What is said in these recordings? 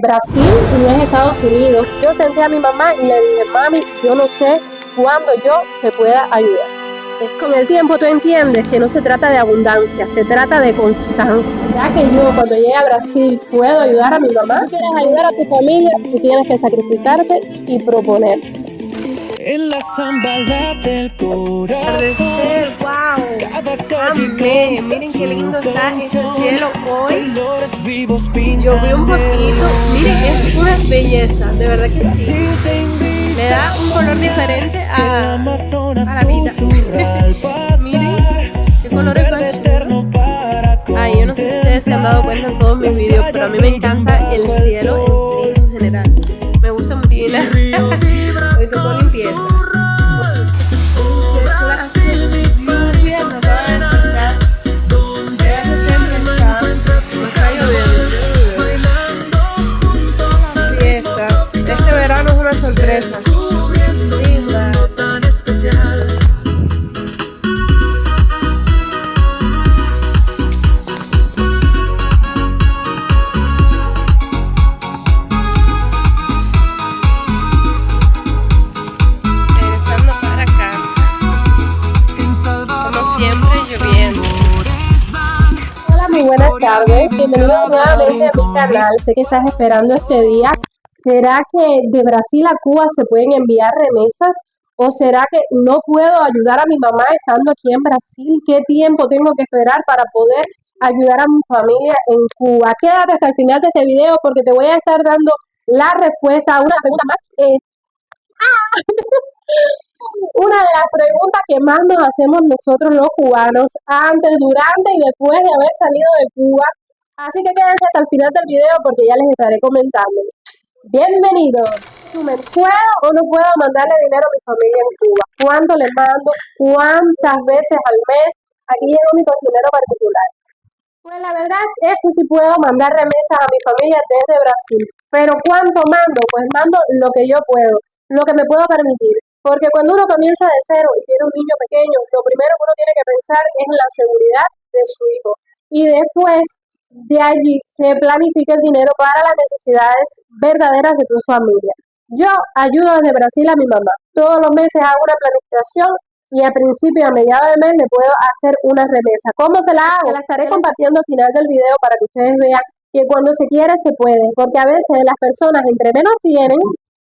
Brasil y no es Estados Unidos. Yo senté a mi mamá y le dije, mami, yo no sé cuándo yo te pueda ayudar. Es con el tiempo tú entiendes que no se trata de abundancia, se trata de constancia. Ya que yo cuando llegue a Brasil puedo ayudar a mi mamá, si tú quieres ayudar a tu familia, tú tienes que sacrificarte y proponer. En la zambala del corazón. Atardecer, wow. Amén. Miren qué lindo está este cielo hoy. Llovió un poquito. Miren, es una belleza, de verdad que sí. Le da un color diferente a la vida. Miren qué colores más chulos. Ay, yo no sé si ustedes se han dado cuenta en todos mis videos, pero a mí me encanta el cielo en sí, en general. Me gusta mucho. Hoy tocó limpieza. Este verano es una sorpresa. Linda. Regresando para casa. Como siempre, lloviendo. Hola, muy buenas tardes. Bienvenidos nuevamente a mi canal. Sé que estás esperando este día. ¿Será que de Brasil a Cuba se pueden enviar remesas? ¿O será que no puedo ayudar a mi mamá estando aquí en Brasil? ¿Qué tiempo tengo que esperar para poder ayudar a mi familia en Cuba? Quédate hasta el final de este video porque te voy a estar dando la respuesta a una pregunta más. Una de las preguntas que más nos hacemos nosotros los cubanos antes, durante y después de haber salido de Cuba. Así que quédense hasta el final del video porque ya les estaré comentando. Bienvenidos. ¿Puedo o no puedo mandarle dinero a mi familia en Cuba? ¿Cuánto le mando? ¿Cuántas veces al mes? Aquí llegó mi cocinero particular. Pues la verdad es que sí puedo mandar remesas a mi familia desde Brasil. Pero ¿cuánto mando? Pues mando lo que yo puedo, lo que me puedo permitir. Porque cuando uno comienza de cero y tiene un niño pequeño, lo primero que uno tiene que pensar es en la seguridad de su hijo. Y después de allí se planifica el dinero para las necesidades verdaderas de tu familia. Yo ayudo desde Brasil a mi mamá. Todos los meses hago una planificación y a principio, a mediados de mes, le puedo hacer una remesa. ¿Cómo se la hago? Se la estaré compartiendo al final del video para que ustedes vean que cuando se quiere se puede. Porque a veces las personas entre menos tienen,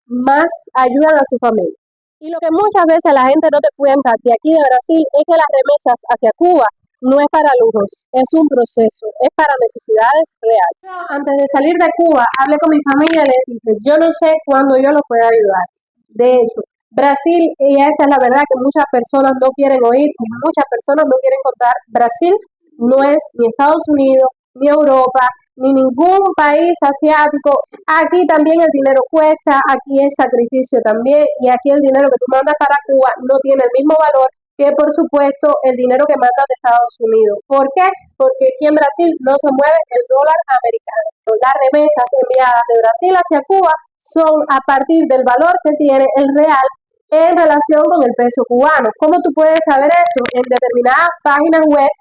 más ayudan a su familia. Y lo que muchas veces la gente no te cuenta de aquí de Brasil es que las remesas hacia Cuba no es para lujos, es un proceso, es para necesidades reales. Antes de salir de Cuba, hablé con mi familia y les dije, yo no sé cuándo yo los pueda ayudar. De hecho, Brasil, y esta es la verdad que muchas personas no quieren oír y muchas personas no quieren contar, Brasil no es ni Estados Unidos, ni Europa, ni ningún país asiático. Aquí también el dinero cuesta, aquí es sacrificio también, y aquí el dinero que tú mandas para Cuba no tiene el mismo valor que, por supuesto, el dinero que mandan de Estados Unidos. ¿Por qué? Porque aquí en Brasil no se mueve el dólar americano. Las remesas enviadas de Brasil hacia Cuba son a partir del valor que tiene el real en relación con el peso cubano. ¿Cómo tú puedes saber esto? En determinadas páginas web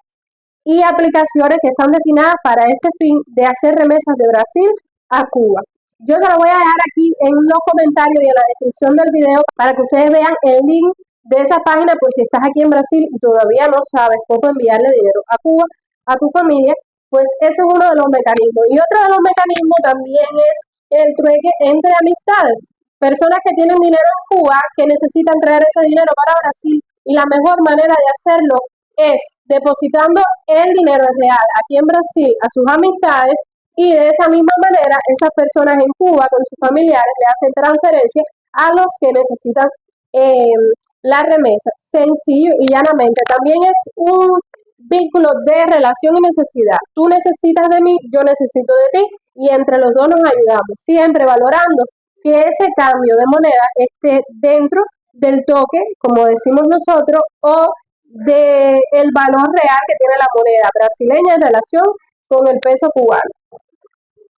y aplicaciones que están destinadas para este fin de hacer remesas de Brasil a Cuba. Yo se lo voy a dejar aquí en los comentarios y en la descripción del video para que ustedes vean el link de esa página por si estás aquí en Brasil y todavía no sabes cómo enviarle dinero a Cuba, a tu familia, pues ese es uno de los mecanismos. Y otro de los mecanismos también es el trueque entre amistades. Personas que tienen dinero en Cuba, que necesitan traer ese dinero para Brasil, y la mejor manera de hacerlo es depositando el dinero real aquí en Brasil a sus amistades, y de esa misma manera esas personas en Cuba con sus familiares le hacen transferencia a los que necesitan la remesa, sencillo y llanamente. También es un vínculo de relación y necesidad. Tú necesitas de mí, yo necesito de ti, y entre los dos nos ayudamos, siempre valorando que ese cambio de moneda esté dentro del toque, como decimos nosotros, o del valor real que tiene la moneda brasileña en relación con el peso cubano.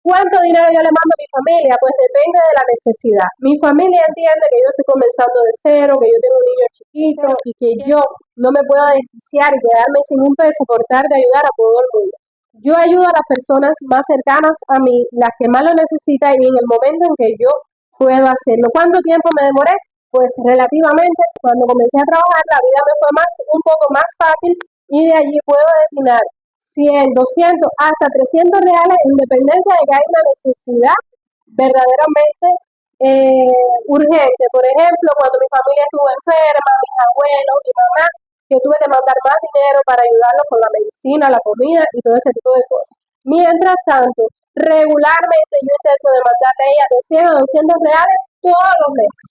¿Cuánto dinero yo le mando a mi familia? Pues depende de la necesidad. Mi familia entiende que yo estoy comenzando de cero, que yo tengo un niño chiquito y que yo no me puedo desquiciar y quedarme sin un peso por tratar de ayudar a todo el mundo. Yo ayudo a las personas más cercanas a mí, las que más lo necesitan y en el momento en que yo puedo hacerlo. ¿Cuánto tiempo me demoré? Pues relativamente, cuando comencé a trabajar la vida me fue un poco más fácil y de allí puedo destinar 100, 200, hasta 300 reales en dependencia de que hay una necesidad verdaderamente urgente. Por ejemplo, cuando mi familia estuvo enferma, mis abuelos, mi mamá, que tuve que mandar más dinero para ayudarlos con la medicina, la comida y todo ese tipo de cosas. Mientras tanto, regularmente yo intento de mandarle a ella de 100 a 200 reales todos los meses.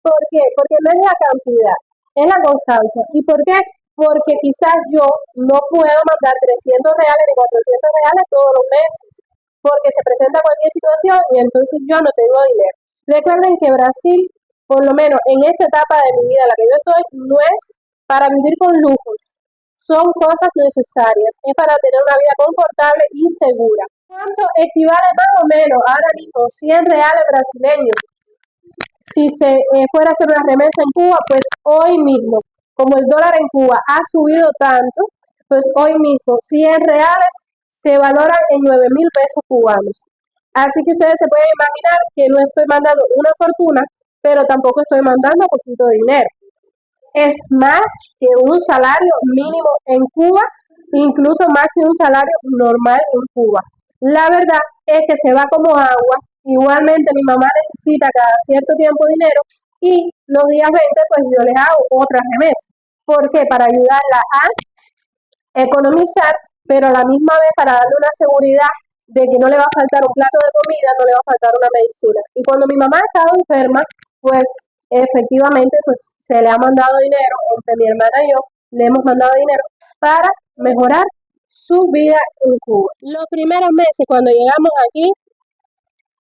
¿Por qué? Porque no es la cantidad, es la constancia. ¿Y por qué? Porque quizás yo no puedo mandar 300 reales ni 400 reales todos los meses, porque se presenta cualquier situación y entonces yo no tengo dinero. Recuerden que Brasil, por lo menos en esta etapa de mi vida en la que yo estoy, no es para vivir con lujos, son cosas necesarias, es para tener una vida confortable y segura. ¿Cuánto equivale más o menos ahora mismo 100 reales brasileños? Si se fuera a hacer una remesa en Cuba, pues hoy mismo, como el dólar en Cuba ha subido tanto, pues hoy mismo 100 reales se valoran en 9.000 pesos cubanos. Así que ustedes se pueden imaginar que no estoy mandando una fortuna, pero tampoco estoy mandando poquito dinero. Es más que un salario mínimo en Cuba, incluso más que un salario normal en Cuba. La verdad es que se va como agua. Igualmente mi mamá necesita cada cierto tiempo dinero y los días 20 pues yo les hago otra remesa. ¿Por qué? Para ayudarla a economizar, pero a la misma vez para darle una seguridad de que no le va a faltar un plato de comida, no le va a faltar una medicina. Y cuando mi mamá ha estado enferma, pues efectivamente pues se le ha mandado dinero, entre mi hermana y yo le hemos mandado dinero para mejorar su vida en Cuba. Los primeros meses cuando llegamos aquí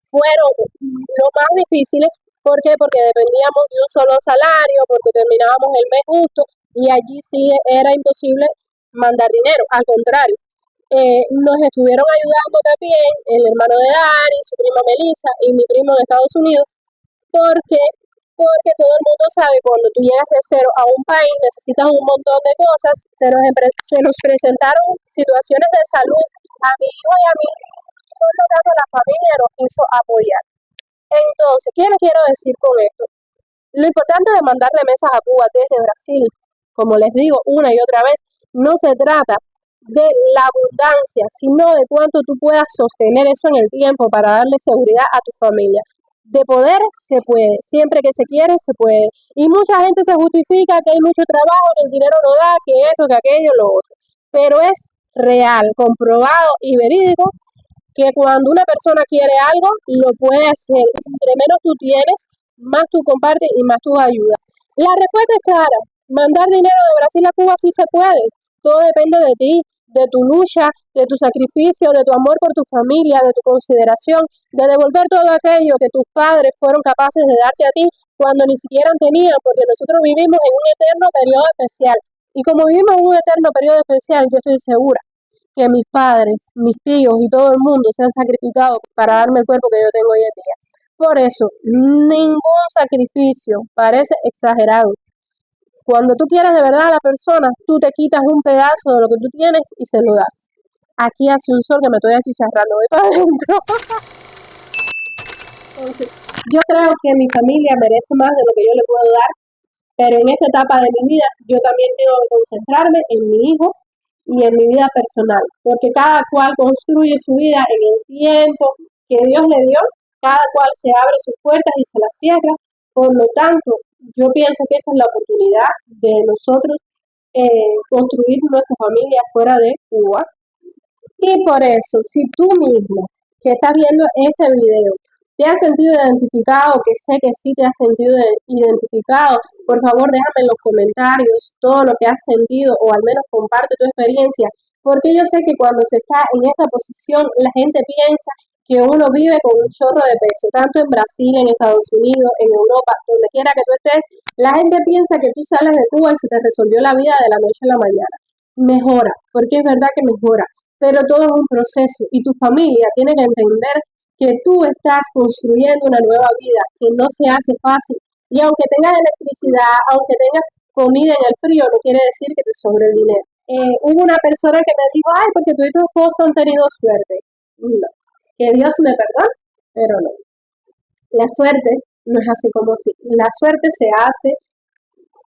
fueron lo más difíciles. ¿Por qué? Porque dependíamos de un solo salario, porque terminábamos el mes justo y allí sí era imposible mandar dinero. Al contrario, nos estuvieron ayudando también el hermano de Dari, su prima Melissa y mi primo en Estados Unidos, porque todo el mundo sabe cuando tú llegas de cero a un país necesitas un montón de cosas. Se nos presentaron situaciones de salud a mi hijo y a mí, y por lo tanto la familia nos quiso apoyar. Entonces, ¿qué les quiero decir con esto? Lo importante de mandar remesas a Cuba desde Brasil, como les digo una y otra vez, no se trata de la abundancia, sino de cuánto tú puedas sostener eso en el tiempo para darle seguridad a tu familia. De poder se puede, siempre que se quiere se puede. Y mucha gente se justifica que hay mucho trabajo, que el dinero no da, que esto, que aquello, lo otro. Pero es real, comprobado y verídico que cuando una persona quiere algo, lo puede hacer. Entre menos tú tienes, más tú compartes y más tú ayudas. La respuesta es clara. Mandar dinero de Brasil a Cuba sí se puede. Todo depende de ti, de tu lucha, de tu sacrificio, de tu amor por tu familia, de tu consideración, de devolver todo aquello que tus padres fueron capaces de darte a ti cuando ni siquiera tenían, porque nosotros vivimos en un eterno periodo especial. Y como vivimos en un eterno periodo especial, yo estoy segura que mis padres, mis tíos y todo el mundo se han sacrificado para darme el cuerpo que yo tengo hoy en día. Por eso, ningún sacrificio parece exagerado. Cuando tú quieres de verdad a la persona, tú te quitas un pedazo de lo que tú tienes y se lo das. Aquí hace un sol que me estoy achicharrando, voy para adentro. Entonces, yo creo que mi familia merece más de lo que yo le puedo dar, pero en esta etapa de mi vida yo también tengo que concentrarme en mi hijo y en mi vida personal, porque cada cual construye su vida en el tiempo que Dios le dio, cada cual se abre sus puertas y se las cierra. Por lo tanto, yo pienso que esta es la oportunidad de nosotros construir nuestra familia fuera de Cuba. Y por eso, si tú mismo que estás viendo este video te has sentido identificado, que sé que sí te has sentido identificado, por favor déjame en los comentarios todo lo que has sentido o al menos comparte tu experiencia, porque yo sé que cuando se está en esta posición la gente piensa que uno vive con un chorro de peso, tanto en Brasil, en Estados Unidos, en Europa, donde quiera que tú estés, la gente piensa que tú sales de Cuba y se te resolvió la vida de la noche a la mañana. Mejora, porque es verdad que mejora, pero todo es un proceso y tu familia tiene que entender que tú estás construyendo una nueva vida, que no se hace fácil. Y aunque tengas electricidad, aunque tengas comida en el frío, no quiere decir que te sobre el dinero. Hubo una persona que me dijo, ay, porque tú y tu esposo han tenido suerte. No, que Dios me perdone, pero no. La suerte no es así como si. La suerte se hace,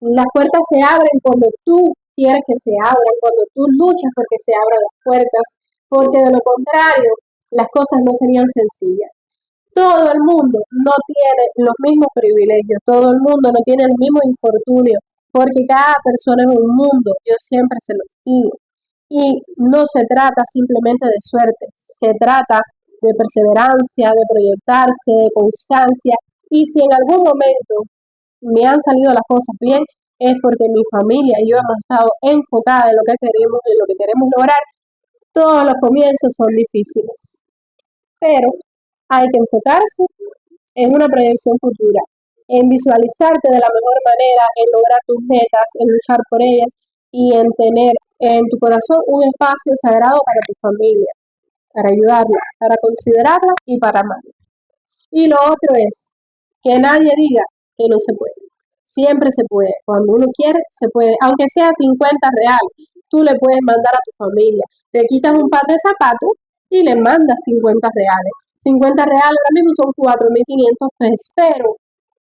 las puertas se abren cuando tú quieres que se abran, cuando tú luchas porque se abran las puertas, porque de lo contrario, las cosas no serían sencillas. Todo el mundo no tiene los mismos privilegios, todo el mundo no tiene el mismo infortunio, porque cada persona es un mundo, yo siempre se lo digo. Y no se trata simplemente de suerte, se trata de perseverancia, de proyectarse, de constancia. Y si en algún momento me han salido las cosas bien, es porque mi familia y yo hemos estado enfocadas en lo que queremos, en lo que queremos lograr. Todos los comienzos son difíciles, pero hay que enfocarse en una proyección futura, en visualizarte de la mejor manera, en lograr tus metas, en luchar por ellas y en tener en tu corazón un espacio sagrado para tu familia, para ayudarla, para considerarla y para amarla. Y lo otro es que nadie diga que no se puede. Siempre se puede. Cuando uno quiere, se puede. Aunque sea 50 reales, tú le puedes mandar a tu familia. Te quitas un par de zapatos y le mandas 50 reales. 50 reales ahora mismo son 4.500 pesos. Pero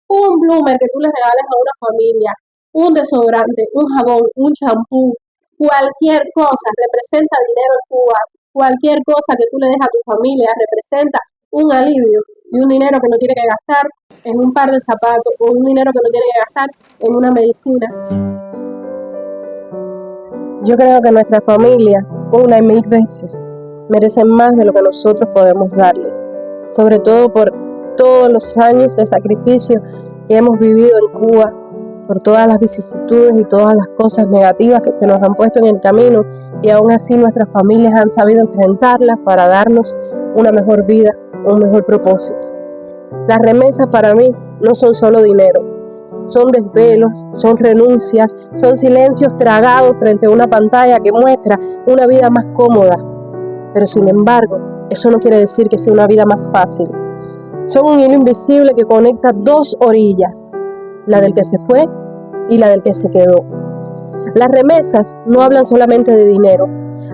un bloomer que tú le regales a una familia, un desodorante, un jabón, un champú, cualquier cosa representa dinero en Cuba. Cualquier cosa que tú le des a tu familia representa un alivio y un dinero que no tiene que gastar en un par de zapatos o un dinero que no tiene que gastar en una medicina. Yo creo que nuestra familia, una y mil veces, merecen más de lo que nosotros podemos darle, sobre todo por todos los años de sacrificio que hemos vivido en Cuba, por todas las vicisitudes y todas las cosas negativas que se nos han puesto en el camino, y aún así nuestras familias han sabido enfrentarlas para darnos una mejor vida, un mejor propósito. Las remesas para mí no son solo dinero, son desvelos, son renuncias, son silencios tragados frente a una pantalla que muestra una vida más cómoda. Pero sin embargo, eso no quiere decir que sea una vida más fácil. Son un hilo invisible que conecta dos orillas, la del que se fue y la del que se quedó. Las remesas no hablan solamente de dinero,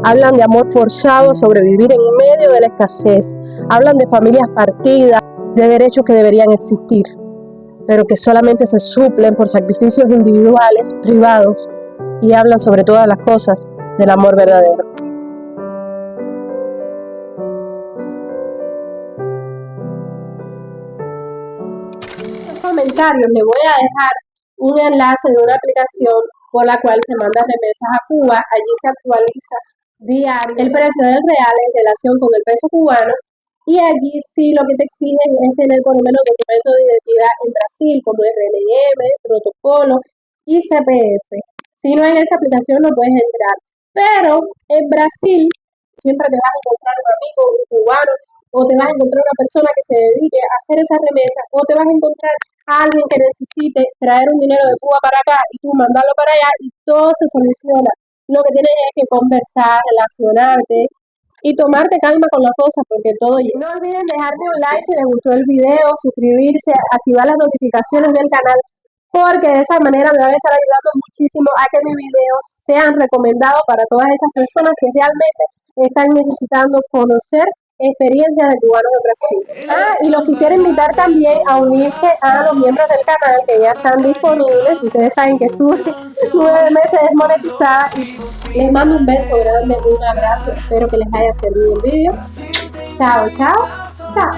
hablan de amor forzado a sobrevivir en medio de la escasez, hablan de familias partidas, de derechos que deberían existir, pero que solamente se suplen por sacrificios individuales, privados, y hablan sobre todas las cosas del amor verdadero. En los comentarios les voy a dejar un enlace de una aplicación por la cual se manda remesas a Cuba. Allí se actualiza diario el precio del real en relación con el peso cubano, y allí sí lo que te exigen es tener por lo menos documentos de identidad en Brasil como RNM, protocolo y CPF. Si no, en esa aplicación no puedes entrar, pero en Brasil siempre te vas a encontrar un amigo, un cubano, o te vas a encontrar una persona que se dedique a hacer esa remesa, o te vas a encontrar a alguien que necesite traer un dinero de Cuba para acá y tú mandarlo para allá, y todo se soluciona. Lo que tienes es que conversar, relacionarte y tomarte calma con las cosas, porque todo llega. No olviden dejarme un like si les gustó el video, suscribirse, activar las notificaciones del canal, porque de esa manera me van a estar ayudando muchísimo a que mis videos sean recomendados para todas esas personas que realmente están necesitando conocer experiencias de cubanos en Brasil. Y los quisiera invitar también a unirse a los miembros del canal que ya están disponibles. Ustedes saben que estuve 9 meses desmonetizada. Les mando un beso grande, un abrazo. Espero que les haya servido el vídeo. Chao, chao, chao.